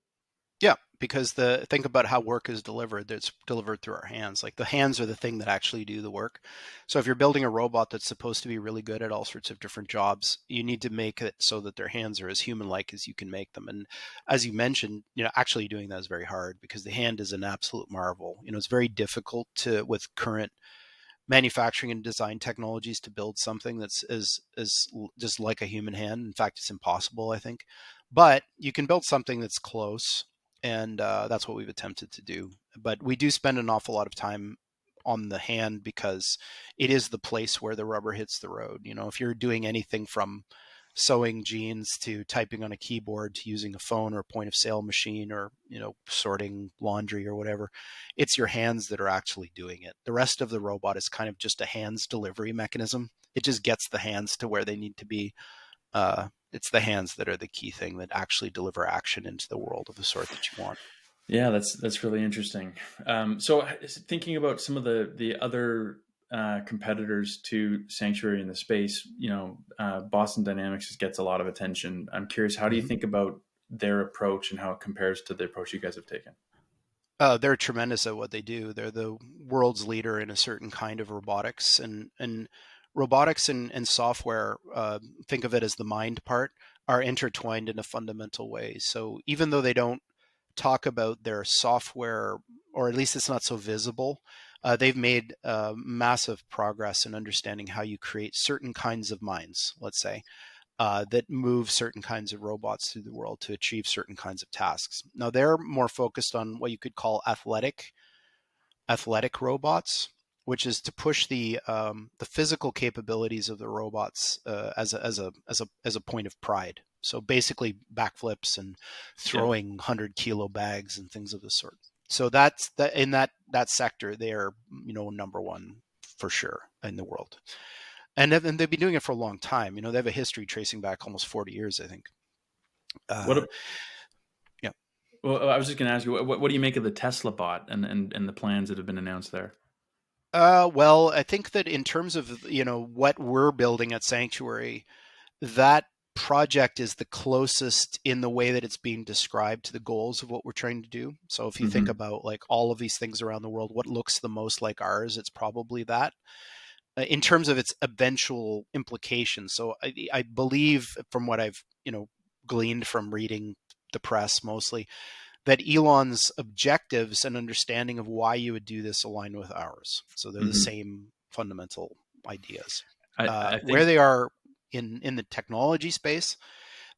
Yeah, because think about how work is delivered. It's delivered through our hands. Like, the hands are the thing that actually do the work. So if you're building a robot that's supposed to be really good at all sorts of different jobs, you need to make it so that their hands are as human-like as you can make them. And as you mentioned, actually doing that is very hard, because the hand is an absolute marvel. It's very difficult with current manufacturing and design technologies, to build something that's as just like a human hand. In fact, it's impossible, I think. But you can build something that's close, and that's what we've attempted to do. But we do spend an awful lot of time on the hand, because it is the place where the rubber hits the road. If you're doing anything from sewing jeans to typing on a keyboard to using a phone or a point of sale machine, or sorting laundry or whatever, it's your hands that are actually doing it. The rest of the robot is kind of just a hands delivery mechanism. It just gets the hands to where they need to be. It's the hands that are the key thing that actually deliver action into the world of the sort that you want. Yeah, that's really interesting. So thinking about some of the other competitors to Sanctuary in the space, Boston Dynamics just gets a lot of attention. I'm curious, how do you Mhm. think about their approach and how it compares to the approach you guys have taken? They're tremendous at what they do. They're the world's leader in a certain kind of robotics, and robotics and software. Think of it as the mind part, are intertwined in a fundamental way. So even though they don't talk about their software, or at least it's not so visible, they've made massive progress in understanding how you create certain kinds of minds, let's say. that move certain kinds of robots through the world to achieve certain kinds of tasks. Now they're more focused on what you could call athletic robots, which is to push the physical capabilities of the robots as a point of pride. So basically backflips and Yeah. throwing 100-kilo bags and things of the sort. So that's in that sector, they are, number one for sure in the world. And they've been doing it for a long time. They have a history tracing back almost 40 years, I think. What? Uh, yeah. Well, I was just going to ask you, what do you make of the Tesla bot and the plans that have been announced there? Well, I think that in terms of what we're building at Sanctuary, that project is the closest in the way that it's being described to the goals of what we're trying to do. So if you think Hmm. about like all of these things around the world, what looks the most like ours, it's probably that. In terms of its eventual implications. So I believe from what I've gleaned from reading the press mostly, that Elon's objectives and understanding of why you would do this align with ours. So they're the Hmm. same fundamental ideas. I Where think. they are in the technology space,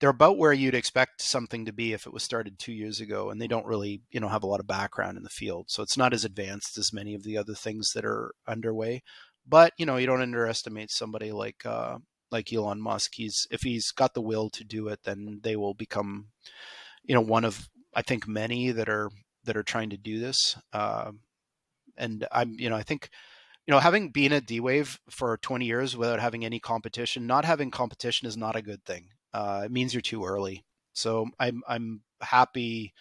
they're about where you'd expect something to be if it was started 2 years ago, and they don't really have a lot of background in the field, so it's not as advanced as many of the other things that are underway. But you don't underestimate somebody like Elon Musk. If he's got the will to do it, then they will become one of, I think, many that are trying to do this. And I think having been at DWave for 20 years without having any competition, not having competition is not a good thing. It means you're too early. So I'm happy.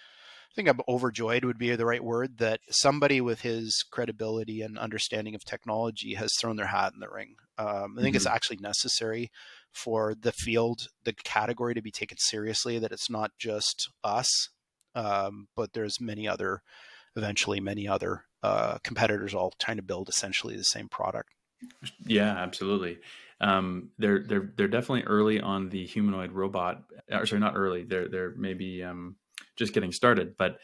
I think I'm overjoyed would be the right word, that somebody with his credibility and understanding of technology has thrown their hat in the ring. I think it's Hmm. actually necessary for the field, the category, to be taken seriously. That it's not just us, but there's eventually many other competitors all trying to build essentially the same product. Yeah, absolutely. They're definitely early on the humanoid robot. Or sorry, not early. They're maybe just getting started. But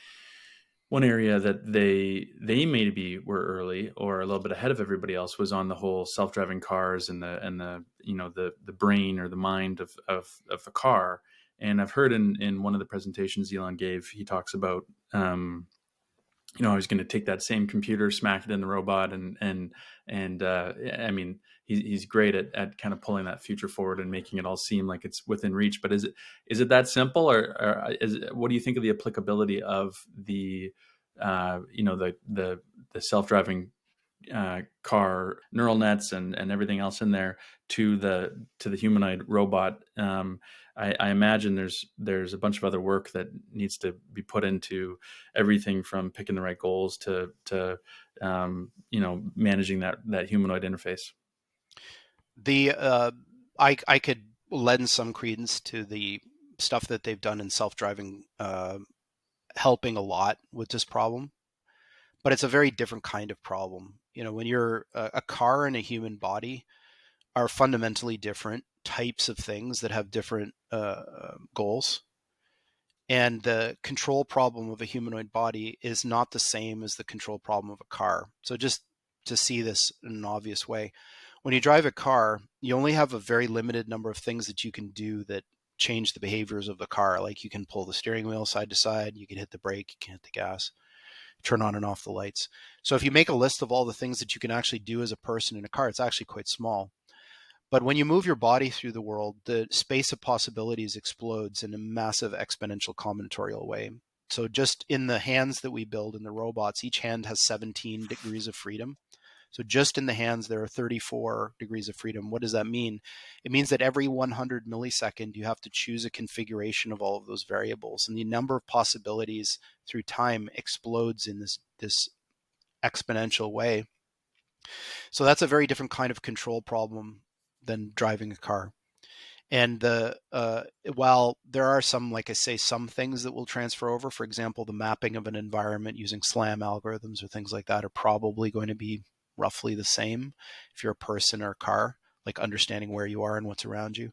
one area that they maybe were early or a little bit ahead of everybody else was on the whole self-driving cars and the the brain or the mind of the car. And I've heard in one of the presentations Elon gave, he talks about I was going to take that same computer, smack it in the robot, and I mean, he's great at kind of pulling that future forward and making it all seem like it's within reach. But is it that simple, or what do you think of the applicability of the the self driving car neural nets and everything else in there to the humanoid robot? I imagine there's a bunch of other work that needs to be put into everything from picking the right goals to managing that humanoid interface. The I could lend some credence to the stuff that they've done in self-driving, helping a lot with this problem, but it's a very different kind of problem. When you're a car and a human body are fundamentally different types of things that have different goals. And the control problem of a humanoid body is not the same as the control problem of a car. So just to see this in an obvious way, when you drive a car, you only have a very limited number of things that you can do that change the behaviors of the car. Like you can pull the steering wheel side to side, you can hit the brake, you can hit the gas, turn on and off the lights. So if you make a list of all the things that you can actually do as a person in a car, it's actually quite small. But when you move your body through the world, the space of possibilities explodes in a massive exponential combinatorial way. So just in the hands that we build in the robots, each hand has 17 degrees of freedom. So just in the hands, there are 34 degrees of freedom. What does that mean? It means that every 100 millisecond, you have to choose a configuration of all of those variables. And the number of possibilities through time explodes in this exponential way. So that's a very different kind of control problem than driving a car. And while there are some, like I say, some things that will transfer over, for example, the mapping of an environment using SLAM algorithms or things like that are probably going to be roughly the same if you're a person or a car, like understanding where you are and what's around you.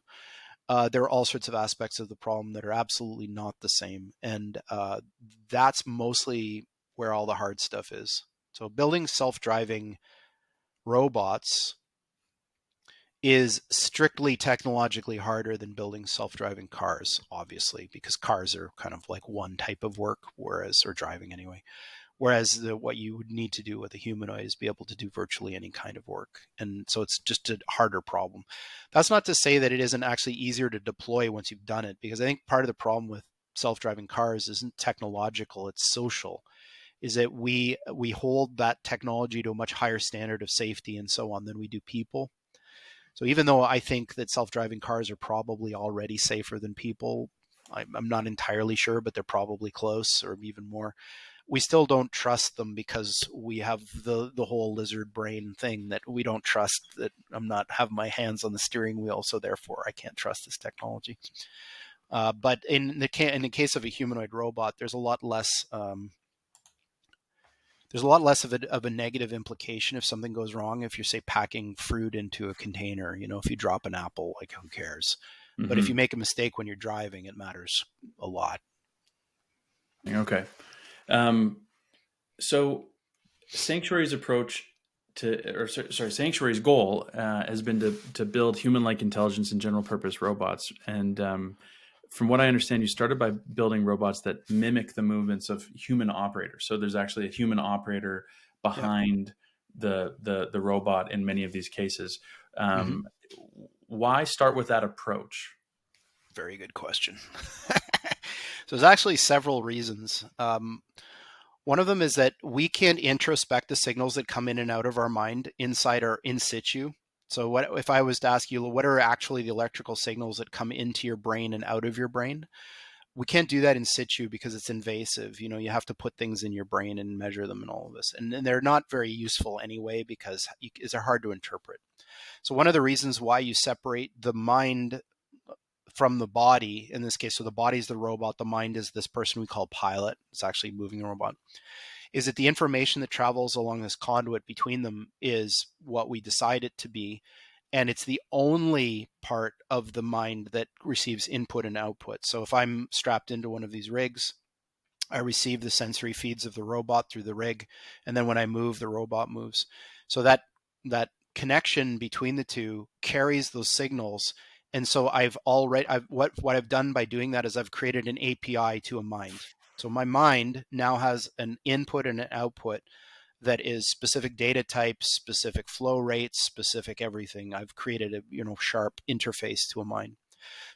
There are all sorts of aspects of the problem that are absolutely not the same. And that's mostly where all the hard stuff is. So building self-driving robots is strictly technologically harder than building self-driving cars, obviously, because cars are kind of like one type of work, whereas, or driving anyway. Whereas what you would need to do with a humanoid is be able to do virtually any kind of work. And so it's just a harder problem. That's not to say that it isn't actually easier to deploy once you've done it, because I think part of the problem with self-driving cars isn't technological, it's social. Is that we hold that technology to a much higher standard of safety and so on than we do people. So even though I think that self-driving cars are probably already safer than people, I'm not entirely sure, but they're probably close or even more. We still don't trust them because we have the whole lizard brain thing that we don't trust that I'm not have my hands on the steering wheel, so therefore I can't trust this technology. But in the case of a humanoid robot, there's a lot less of a negative implication if something goes wrong. If you're, say, packing fruit into a container, if you drop an apple, like, who cares? But if you make a mistake when you're driving, it matters a lot. Okay. So Sanctuary's approach Sanctuary's goal has been to build human-like intelligence and general-purpose robots. And from what I understand, you started by building robots that mimic the movements of human operators. So there's actually a human operator Yep. behind the robot in many of these cases. Mm-hmm. Why start with that approach? Very good question. So there's actually several reasons. One of them is that we can't introspect the signals that come in and out of our mind inside or in situ. So what if I was to ask you, what are actually the electrical signals that come into your brain and out of your brain? We can't do that in situ because it's invasive. You have to put things in your brain and measure them and all of this. And they're not very useful anyway because they're hard to interpret. So one of the reasons why you separate the mind from the body, in this case, so the body is the robot, the mind is this person we call pilot, it's actually moving the robot, is that the information that travels along this conduit between them is what we decide it to be. And it's the only part of the mind that receives input and output. So if I'm strapped into one of these rigs, I receive the sensory feeds of the robot through the rig, and then when I move, the robot moves. So that connection between the two carries those signals. And so what I've done by doing that is I've created an API to a mind. So my mind now has an input and an output that is specific data types, specific flow rates, specific everything. I've created a sharp interface to a mind.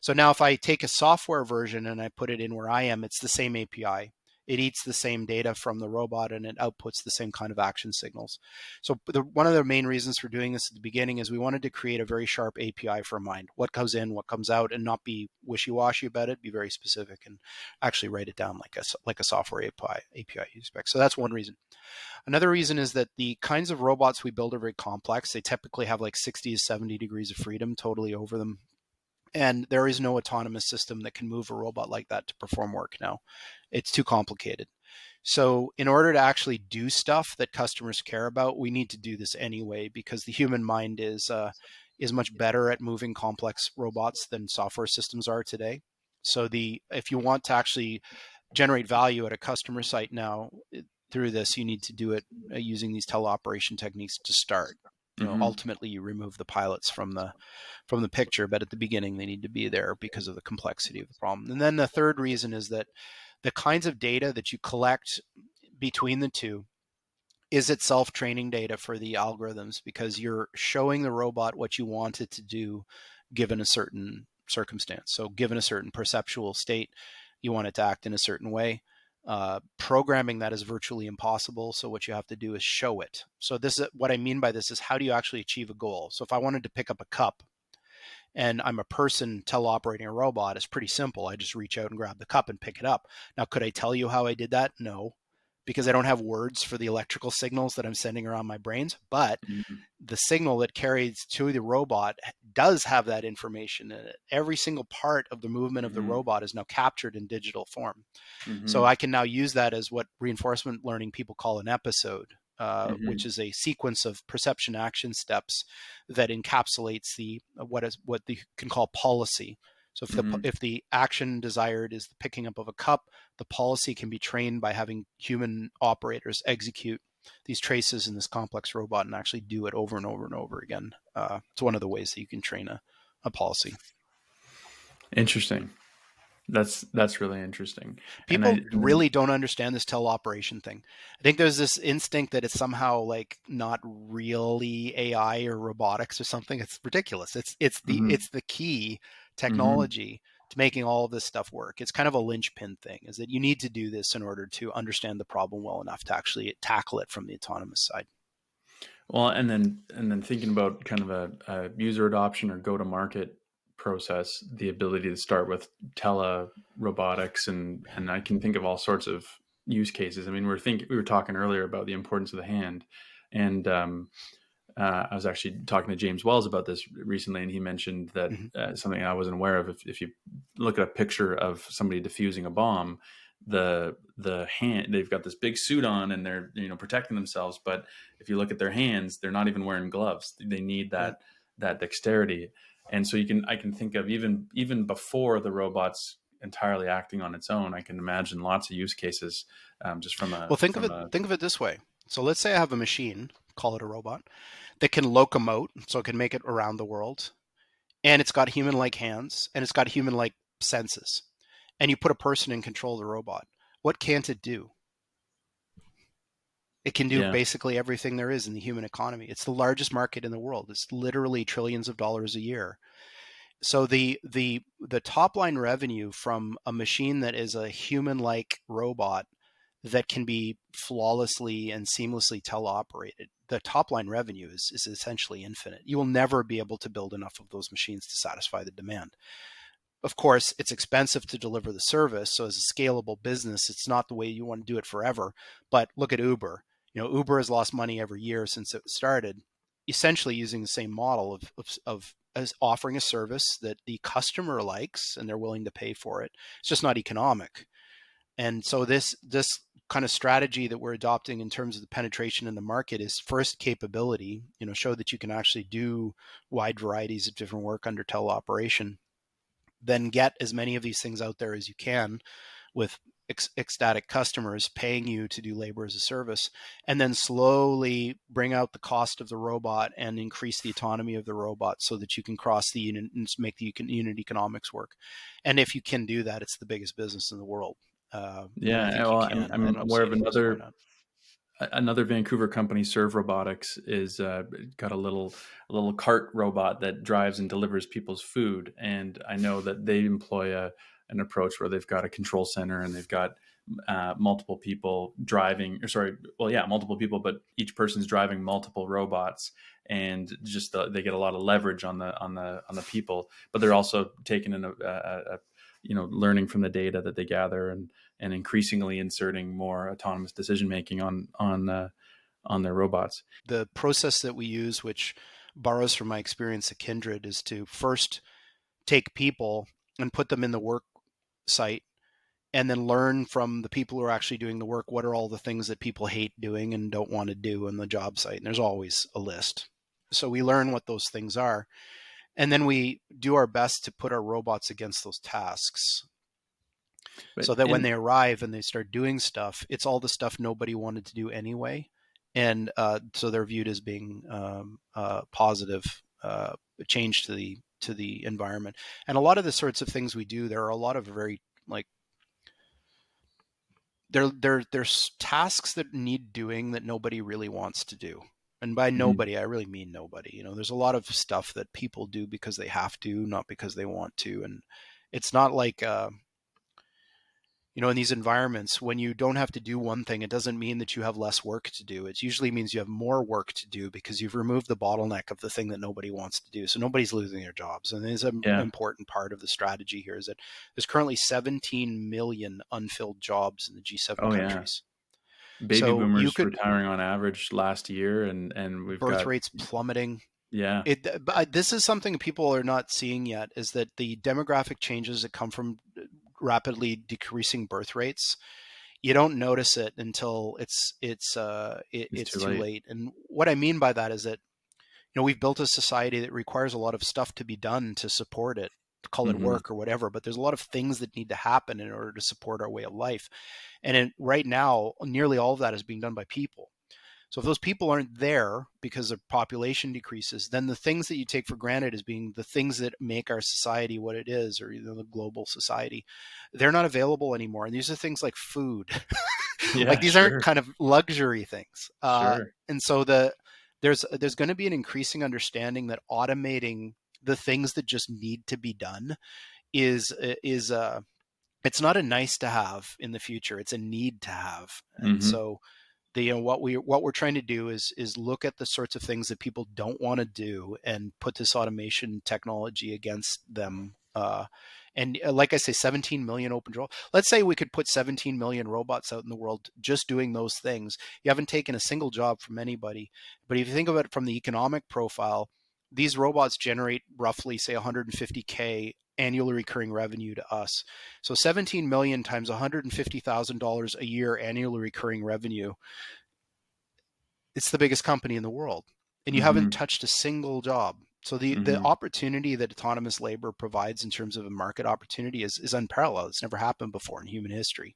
So now if I take a software version and I put it in where I am, it's the same API. It eats the same data from the robot and it outputs the same kind of action signals. So one of the main reasons for doing this at the beginning is we wanted to create a very sharp API for mind. What comes in, what comes out, and not be wishy-washy about it, be very specific and actually write it down like a software API you expect. So that's one reason. Another reason is that the kinds of robots we build are very complex. They typically have like 60 to 70 degrees of freedom totally over them. And there is no autonomous system that can move a robot like that to perform work now. It's too complicated. So in order to actually do stuff that customers care about, we need to do this anyway, because the human mind is much better at moving complex robots than software systems are today. So if you want to actually generate value at a customer site now through this, you need to do it using these teleoperation techniques to start. Ultimately, you remove the pilots from the picture, but at the beginning they need to be there because of the complexity of the problem. And then the third reason is that the kinds of data that you collect between the two is itself training data for the algorithms, because you're showing the robot what you want it to do given a certain circumstance. So given a certain perceptual state, you want it to act in a certain way. Programming that is virtually impossible. So what you have to do is show it. So this is what I mean by this is, how do you actually achieve a goal? So if I wanted to pick up a cup and I'm a person teleoperating a robot, it's pretty simple. I just reach out and grab the cup and pick it up. Now, could I tell you how I did that? No, because I don't have words for the electrical signals that I'm sending around my brains, but the signal that carries to the robot does have that information in it. Every single part of the movement of the robot is now captured in digital form. So I can now use that as what reinforcement learning people call an episode, which is a sequence of perception action steps that encapsulates what they can call policy. So if the action desired is the picking up of a cup, the policy can be trained by having human operators execute these traces in this complex robot and actually do it over and over and over again. It's one of the ways that you can train a policy. Interesting. That's really interesting. And People then really don't understand this teleoperation thing. I think there's this instinct that it's somehow like not really AI or robotics or something. It's ridiculous. mhm, It's the key mhm. technology to making all of this stuff work. It's kind of a linchpin thing, is that you need to do this in order to understand the problem well enough to actually tackle it from the autonomous side. Well, and then thinking about kind of a user adoption or go to market process, the ability to start with tele robotics, and I can think of all sorts of use cases. I mean, we were talking earlier about the importance of the hand, and I was actually talking to James Wells about this recently, and he mentioned that Mhm. something I wasn't aware of. If you look at a picture of somebody defusing a bomb, the hand, they've got this big suit on and they're protecting themselves, but if you look at their hands, they're not even wearing gloves. They need Yeah. that dexterity, and so I can think of even before the robots entirely acting on its own. I can imagine lots of use cases, just from Well, a think of it this way. So let's say I have a machine, call it a robot, that can locomote, so it can make it around the world, and it's got human-like hands, and it's got human-like senses. And you put a person in control of the robot. What can't it do? It can do yeah. basically everything there is in the human economy. It's the largest market in the world. It's literally trillions of dollars a year. So the top line revenue from a machine that is a human-like robot that can be flawlessly and seamlessly teleoperated, the top line revenue is essentially infinite. You will never be able to build enough of those machines to satisfy the demand. Of course, it's expensive to deliver the service. So as a scalable business, it's not the way you want to do it forever. But look at Uber. Uber has lost money every year since it started, essentially using the same model of as offering a service that the customer likes and they're willing to pay for it. It's just not economic. And so this kind of strategy that we're adopting in terms of the penetration in the market is first capability, show that you can actually do wide varieties of different work under teleoperation, then get as many of these things out there as you can with ecstatic customers paying you to do labor as a service, and then slowly bring out the cost of the robot and increase the autonomy of the robot so that you can cross the unit and make the unit economics work. And if you can do that, it's the biggest business in the world. And I Yeah, think you well, can. I I'm don't aware see of any reason why not. another Vancouver company, Serve Robotics, is got a little cart robot that drives and delivers people's food, and I know that they employ an approach where they've got a control center and they've got multiple people driving, or sorry, well, yeah, multiple people, but each person's driving multiple robots, and just they get a lot of leverage on the people, but they're also taking in learning from the data that they gather and increasingly inserting more autonomous decision making on their robots. The process that we use, which borrows from my experience at Kindred, is to first take people and put them in the work site and then learn from the people who are actually doing the work. What are all the things that people hate doing and don't want to do on the job site? And there's always a list. So we learn what those things are. And then we do our best to put our robots against those tasks But so that when in they arrive and they start doing stuff, it's all the stuff nobody wanted to do anyway. And so they're viewed as being positive change to the environment. And a lot of the sorts of things we do, there are a lot of very like there's tasks that need doing that nobody really wants to do. And by Mhm. nobody, I really mean nobody. There's a lot of stuff that people do because they have to, not because they want to. And it's not like in these environments, when you don't have to do one thing, it doesn't mean that you have less work to do. It usually means you have more work to do because you've removed the bottleneck of the thing that nobody wants to do. So nobody's losing their jobs. And it's an Yeah. important part of the strategy here is that there's currently 17 million unfilled jobs in the G7 Oh yeah. countries. Baby So you boomers could retiring on average last year, and we've birth got rates plummeting. yeah. But this is something people are not seeing yet is that the demographic changes that come from rapidly decreasing birth rates, you don't notice it until It's it's too too late. late. And what I mean by that is that we've built a society that requires a lot of stuff to be done to support it, call it Hmm. work or whatever, but there's a lot of things that need to happen in order to support our way of life. And right now, nearly all of that is being done by people. So if those people aren't there because their population decreases, then the things that you take for granted as being the things that make our society what it is, or the global society, they're not available anymore. And these are things like food. Like Yeah, these aren't sure. kind of luxury things. Sure. And so there's going to be an increasing understanding that automating the things that just need to be done is it's not a nice to have in the future. It's a need to have. And Hmm. so what we're trying to do is look at the sorts of things that people don't want to do and put this automation technology against them. And like I say, 17 million open role. Let's say we could put 17 million robots out in the world just doing those things. You haven't taken a single job from anybody. But if you think of it from the economic profile, these robots generate roughly, say, 150K annually recurring revenue to us. So 17 million times $150,000 a year annually recurring revenue, it's the biggest company in the world, and you haven't Hmm. touched a single job. So the Hmm. opportunity that autonomous labor provides in terms of a market opportunity is unparalleled. It's never happened before in human history.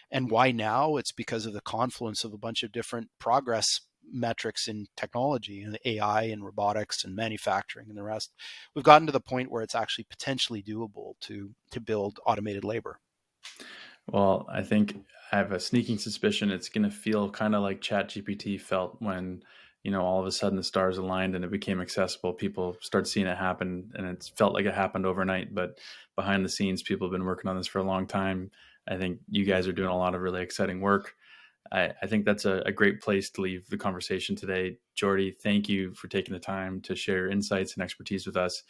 And why now? It's because of the confluence of a bunch of different progress metrics in technology and AI and robotics and manufacturing and the rest. We've gotten to the point where it's actually potentially doable to build automated labor. Well, I think I have a sneaking suspicion it's going to feel kind of like ChatGPT felt when, all of a sudden the stars aligned and it became accessible. People start seeing it happen, and it's felt like it happened overnight. But behind the scenes, people have been working on this for a long time. I think you guys are doing a lot of really exciting work. I think that's a great place to leave the conversation today. Geordie, thank you for taking the time to share your insights and expertise with us.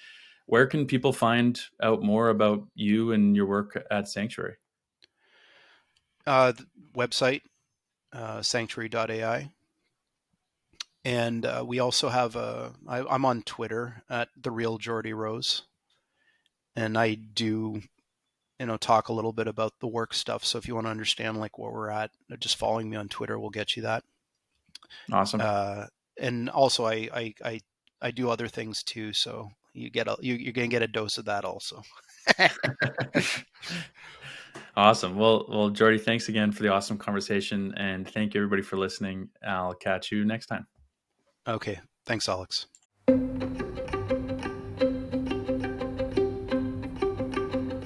Where can people find out more about you and your work at Sanctuary? The website, Sanctuary.AI. And we also have I'm on Twitter at the real Geordie Rose, and I do talk a little bit about the work stuff. So if you want to understand like where we're at, just following me on Twitter will get you that. Awesome. Uh, and also I do other things too. So you're gonna get a dose of that also. Awesome. Well, Jordy, thanks again for the awesome conversation, and thank you everybody for listening. I'll catch you next time. Okay, thanks, Alex.